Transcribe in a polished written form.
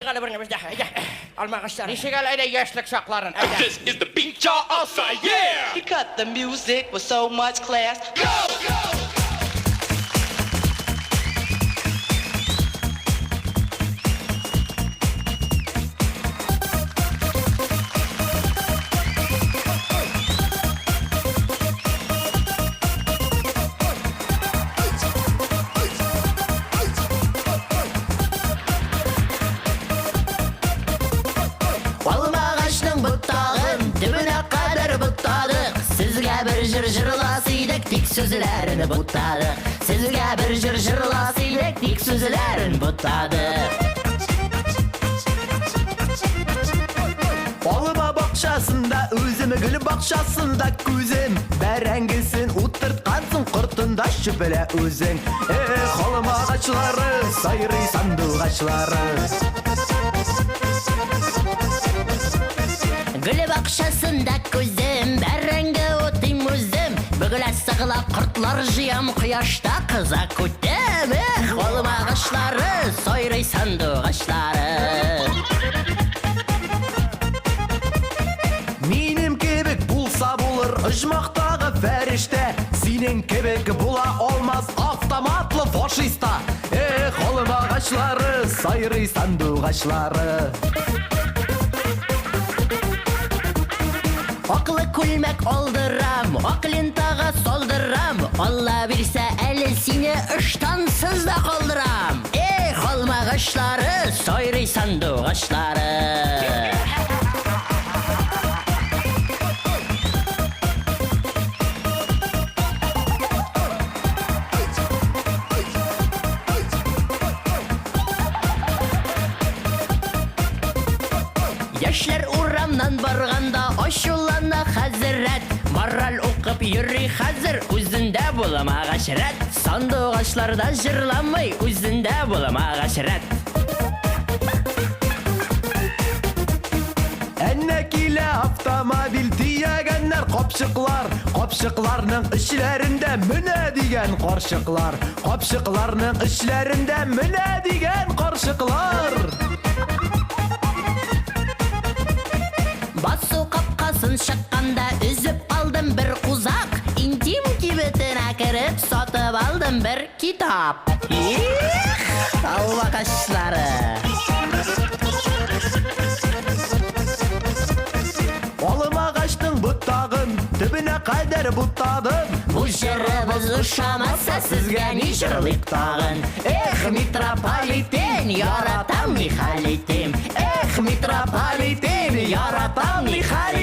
Gel buraya bizde. Alma kaşlar. Nişe öyle yaşlık şakların. This is the beat y'all outside, yeah! He cut the music with so much class. Olma ağaçның buttağın dibine kadar buttadık. Sizge bir jır-jırlasıydık, dik sözlerini buttadık. Sizge bir jır-jırlasıydık, dik sözlerini buttadık. Olma bakşasında özümü gül bakşasında gözüm Berengisin uttırtkansın kurtunda şüphele özün Olma ağaçları sayrı sandık ağaçları Gül bakşasında gözüm, berrengi otim özüm. Bugüle sığıla kurtlar jıyam, kıyaşta kıza kütüm. Olma ağaçları sayrı sandık ağaçları. Minim kebek bulsa bulur ıjmaqtagı ferişte Senin kebek bula olmaz avtomatlı faşista Olma ağaçları sayrı sandık ağaçları Aklı kulmek olduram, aklın tağa solduram. Allah bilse elini ıştansız da kaldıram. Olma ağaçları, sayrı sandık ağaçları. Yaşlar uğramdan barganda aşulana hazret. Moral okup yürü hazır, üzünde bulama aşiret. Sandık ağaçlarda jırlanmay, üzünde bulama aşiret. Ennekile avtomobil diyegenler kopşuklar Kopşuklarının işlerinde müne diyen korşuklar Kopşuklarının işlerinde müne diyen korşuklar Basu kapkasın şakkanda üzüp aldım bir uzak. İntim kibetine kirip satıp aldım bir kitap. Al bakışları. Olma ağaçtın buttağın dibine kadar buttadım Bu jırımız uşamazsa sizge ni jırlık tağın. Metropoliten yaratan Mihalitim. Metropoliten yaratan Mihalitim.